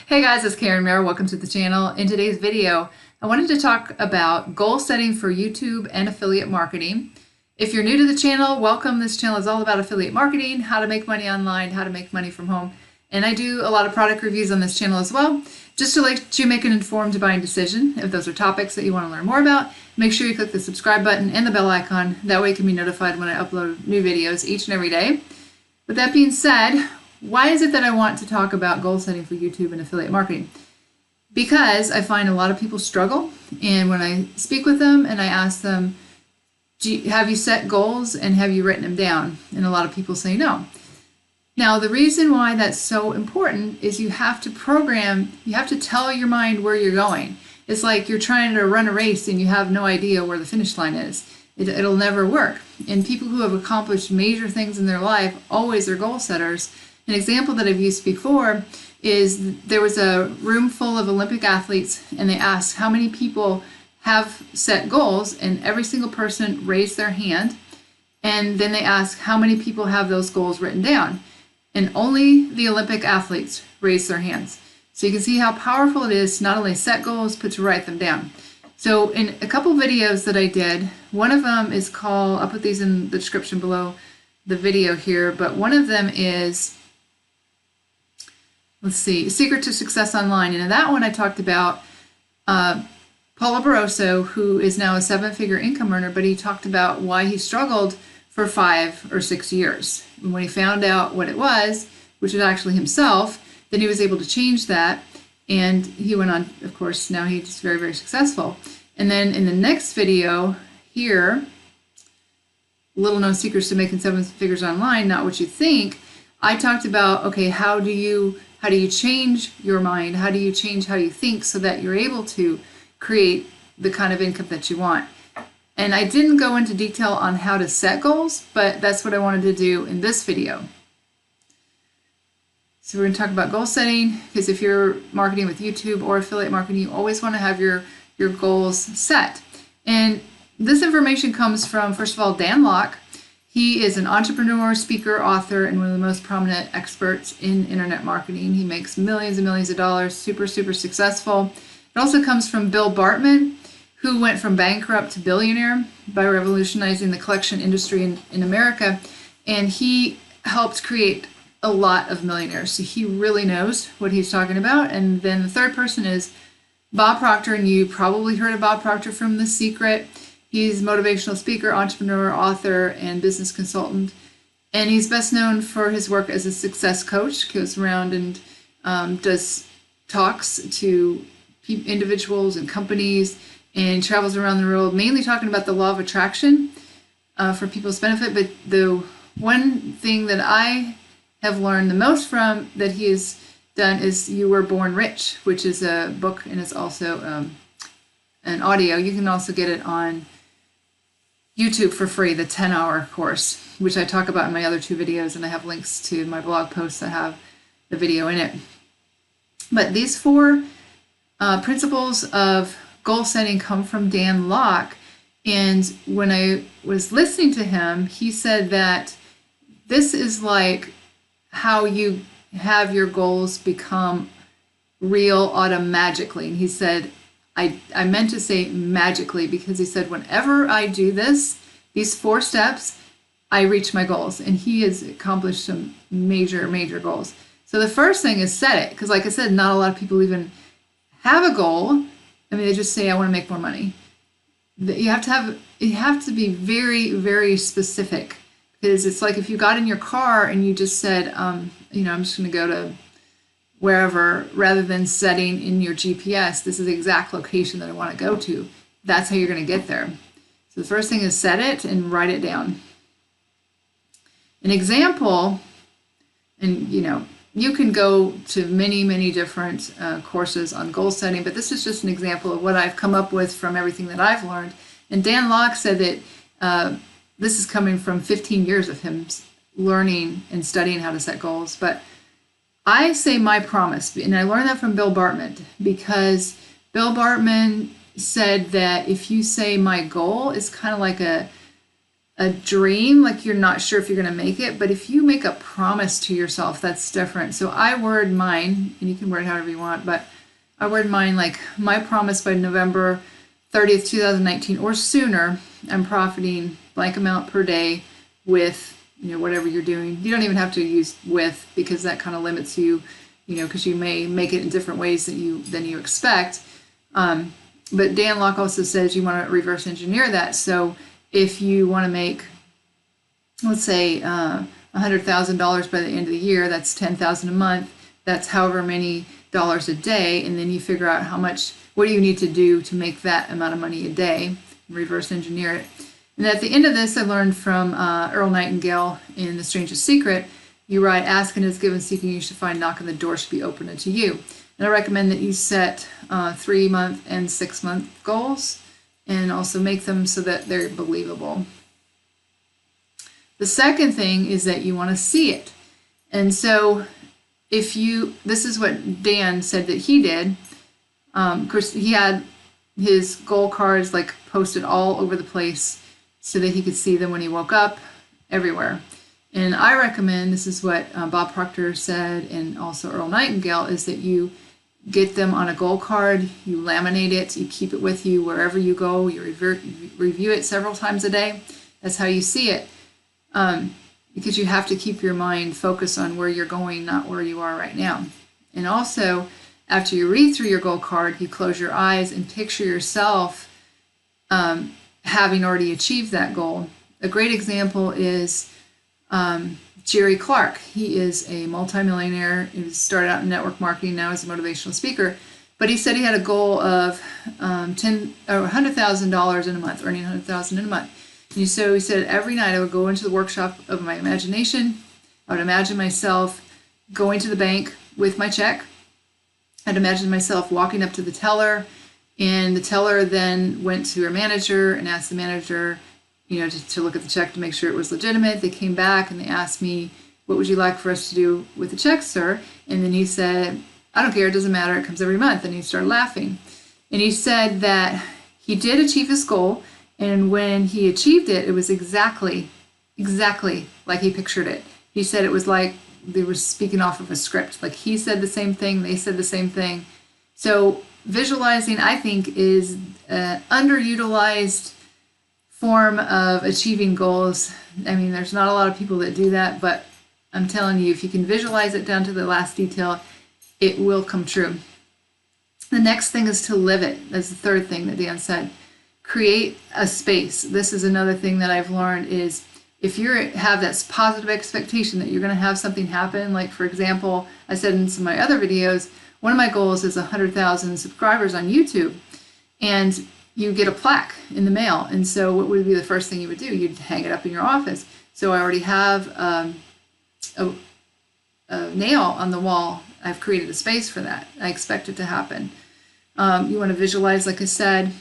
Hey guys, it's Karen Mayer. Welcome to the channel. In today's video, I wanted to talk about goal setting for YouTube and affiliate marketing. If you're new to the channel, welcome. This channel is all about affiliate marketing, how to make money online, how to make money from home. And I do a lot of product reviews on this channel as well, just to let you make an informed buying decision. If those are topics that you want to learn more about, make sure you click the subscribe button and the bell icon. That way you can be notified when I upload new videos each and every day. With that being said, why is it that I want to talk about goal setting for YouTube and affiliate marketing? Because I find a lot of people struggle, and when I speak with them and I ask them, have you set goals and have you written them down? And a lot of people say no. Now, the reason why that's so important is you have to program, you have to tell your mind where you're going. It's like you're trying to run a race and you have no idea where the finish line is. It'll never work. And people who have accomplished major things in their life always are goal setters. An example that I've used before is there was a room full of Olympic athletes and they asked how many people have set goals, and every single person raised their hand. And then they asked how many people have those goals written down, and only the Olympic athletes raised their hands. So you can see how powerful it is to not only set goals but to write them down. So in a couple videos that I did, one of them is called, I'll put these in the description below the video here, but one of them is, let's see, Secret to Success Online. And in that one I talked about Paulo Barroso, who is now a 7-figure income earner, but he talked about why he struggled for 5 or 6 years. And when he found out what it was, which is actually himself, then he was able to change that. And he went on, of course, now he's very, very successful. And then in the next video here, little known secrets to making 7 figures online, not what you think, I talked about, okay, how do you change your mind? How do you change how you think so that you're able to create the kind of income that you want? And I didn't go into detail on how to set goals, but that's what I wanted to do in this video. So we're going to talk about goal setting, because if you're marketing with YouTube or affiliate marketing, you always want to have your goals set. And this information comes from, first of all, Dan Lok. He is an entrepreneur, speaker, author, and one of the most prominent experts in internet marketing. He makes millions and millions of dollars, super, super successful. It also comes from Bill Bartman, who went from bankrupt to billionaire by revolutionizing the collection industry in America. And he helped create a lot of millionaires. So he really knows what he's talking about. And then the third person is Bob Proctor, and you probably heard of Bob Proctor from The Secret. He's a motivational speaker, entrepreneur, author, and business consultant. And he's best known for his work as a success coach. He goes around and does talks to individuals and companies and travels around the world, mainly talking about the law of attraction for people's benefit. But the one thing that I have learned the most from that he has done is You Were Born Rich, which is a book, and it's also an audio. You can also get it on YouTube for free, the 10-hour course, which I talk about in my other 2 videos, and I have links to my blog posts that have the video in it. But these 4 principles of goal setting come from Dan Lok, and when I was listening to him, he said that this is like how you have your goals become real automagically. And he said, I meant to say magically, because he said, whenever I do these 4 steps, I reach my goals. And he has accomplished some major, major goals. So the first thing is set it. Because like I said, not a lot of people even have a goal. I mean, they just say, I want to make more money. You have to be very, very specific. Because it's like if you got in your car and you just said, I'm just going to go to wherever, rather than setting in your GPS, this is the exact location that I want to go to. That's how you're going to get there. So the first thing is set it and write it down. An example, and you can go to many, many different courses on goal setting, but this is just an example of what I've come up with from everything that I've learned. And Dan Lok said that this is coming from 15 years of him learning and studying how to set goals. But I say my promise, and I learned that from Bill Bartman, because Bill Bartman said that if you say my goal, is kind of like a dream, like you're not sure if you're going to make it, but if you make a promise to yourself, that's different. So I word mine, and you can word however you want, but I word mine like my promise by November 30th, 2019 or sooner, I'm profiting blank amount per day with, whatever you're doing. You don't even have to use with, because that kind of limits you, because you may make it in different ways than you expect. But Dan Locke also says you want to reverse engineer that. So if you want to make, let's say, $100,000 by the end of the year, that's $10,000 a month. That's however many dollars a day, and then you figure out what do you need to do to make that amount of money a day, reverse engineer it. And at the end of this, I learned from Earl Nightingale in The Strangest Secret, you write, ask and is given, seeking you should find, knock and the door should be opened unto you. And I recommend that you set 3-month and 6-month goals, and also make them so that they're believable. The second thing is that you want to see it. And so this is what Dan said that he did. Of course, he had his goal cards like posted all over the place so that he could see them when he woke up, everywhere. And I recommend, this is what Bob Proctor said, and also Earl Nightingale, is that you get them on a goal card, you laminate it, you keep it with you wherever you go, you review it several times a day. That's how you see it. Because you have to keep your mind focused on where you're going, not where you are right now. And also, after you read through your goal card, you close your eyes and picture yourself having already achieved that goal. A great example is Jerry Clark. He is a multimillionaire. He started out in network marketing, now he's a motivational speaker. But he said he had a goal of $100,000 in a month, earning $100,000 in a month. And so he said, every night I would go into the workshop of my imagination. I would imagine myself going to the bank with my check. I'd imagine myself walking up to the teller, and the teller then went to her manager and asked the manager, to look at the check to make sure it was legitimate. They came back and they asked me, what would you like for us to do with the check, sir? And then he said, I don't care, it doesn't matter, it comes every month. And he started laughing. And he said that he did achieve his goal. And when he achieved it, it was exactly like he pictured it. He said it was like they were speaking off of a script. Like he said the same thing, they said the same thing. So visualizing, I think, is an underutilized form of achieving goals. I mean, there's not a lot of people that do that, but I'm telling you, if you can visualize it down to the last detail, it will come true. The next thing is to live it. That's the third thing that Dan said. Create a space. This is another thing that I've learned is if you have that positive expectation that you're going to have something happen, like for example, I said in some of my other videos, one of my goals is 100,000 subscribers on YouTube, and you get a plaque in the mail. And so what would be the first thing you would do? You'd hang it up in your office. So I already have a nail on the wall. I've created a space for that. I expect it to happen. You want to visualize, like I said,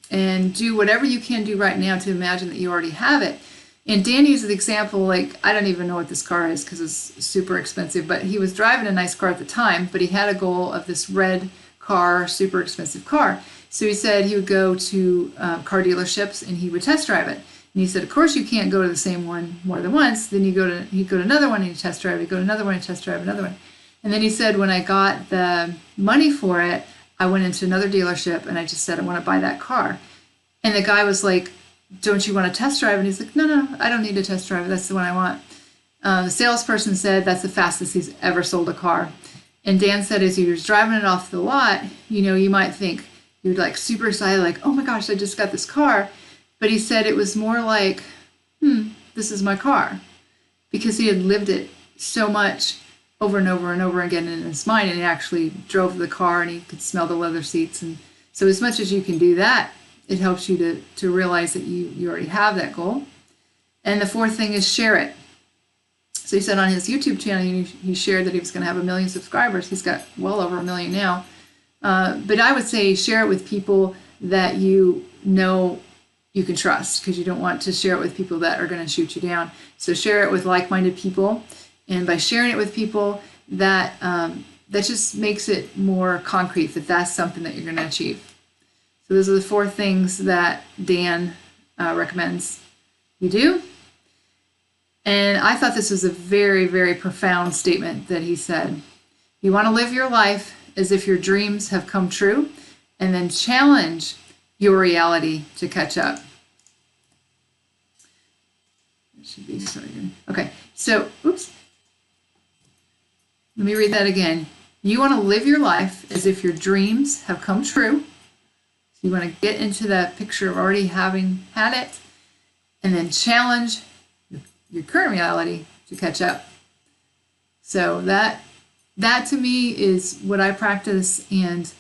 and do whatever you can do right now to imagine that you already have it. And Dan uses the example, like, I don't even know what this car is because it's super expensive, but he was driving a nice car at the time, but he had a goal of this red car, super expensive car. So he said he would go to car dealerships and he would test drive it. And he said, of course you can't go to the same one more than once. Then he'd go to another one and he'd test drive it, go to another one and test drive another one. And then he said, when I got the money for it, I went into another dealership and I just said, I want to buy that car. And the guy was like, don't you want to test drive? And he's like, no, I don't need to test drive it. That's the one I want. The salesperson said that's the fastest he's ever sold a car. And Dan said as he was driving it off the lot, you might think, you're like super excited, like, oh my gosh, I just got this car. But he said it was more like, this is my car. Because he had lived it so much over and over and over again in his mind, and he actually drove the car and he could smell the leather seats. And so as much as you can do that, it helps you to realize that you already have that goal. And the fourth thing is share it. So he said on his YouTube channel, he shared that he was going to have 1 million subscribers. He's got well over 1 million now. But I would say share it with people that you know you can trust, because you don't want to share it with people that are going to shoot you down. So share it with like-minded people. And by sharing it with people, that just makes it more concrete that that's something that you're going to achieve. So those are the 4 things that Dan recommends you do. And I thought this was a very, very profound statement that he said. You want to live your life as if your dreams have come true, and then challenge your reality to catch up. It should be started. Okay, so, oops. Let me read that again. You want to live your life as if your dreams have come true. So you want to get into that picture of already having had it, and then challenge your current reality to catch up. So that to me is what I practice, and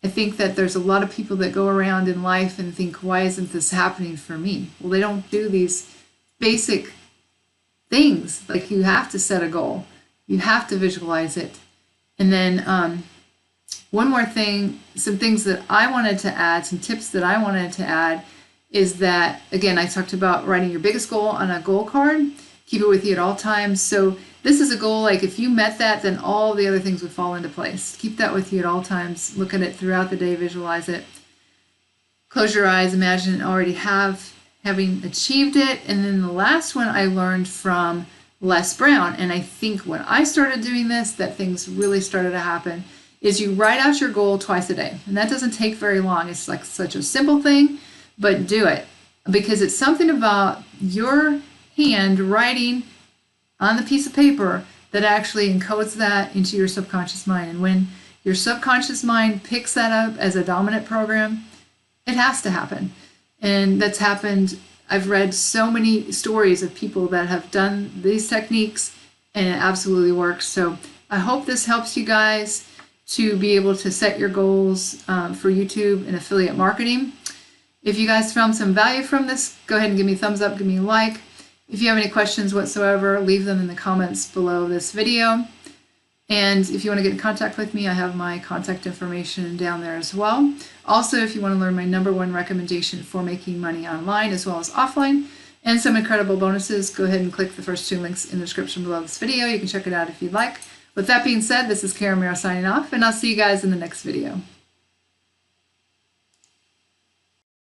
I think that there's a lot of people that go around in life and think, why isn't this happening for me? Well, they don't do these basic things. Like, you have to set a goal. You have to visualize it. And then one more thing, some things that I wanted to add, some tips that I wanted to add is that, again, I talked about writing your biggest goal on a goal card. Keep it with you at all times. So this is a goal, like if you met that, then all the other things would fall into place. Keep that with you at all times. Look at it throughout the day, visualize it. Close your eyes, imagine already having achieved it. And then the last one I learned from Les Brown, and I think when I started doing this, that things really started to happen, is you write out your goal twice a day. And that doesn't take very long. It's like such a simple thing, but do it. Because it's something about your hand writing on the piece of paper that actually encodes that into your subconscious mind. And when your subconscious mind picks that up as a dominant program, it has to happen. And that's happened. I've read so many stories of people that have done these techniques, and it absolutely works. So I hope this helps you guys to be able to set your goals for YouTube and affiliate marketing. If you guys found some value from this, go ahead and give me a thumbs up, give me a like. If you have any questions whatsoever, leave them in the comments below this video. And if you want to get in contact with me, I have my contact information down there as well. Also, if you want to learn my #1 recommendation for making money online as well as offline, and some incredible bonuses, go ahead and click the first 2 links in the description below this video. You can check it out if you'd like. With that being said, this is Karen Mira signing off, and I'll see you guys in the next video.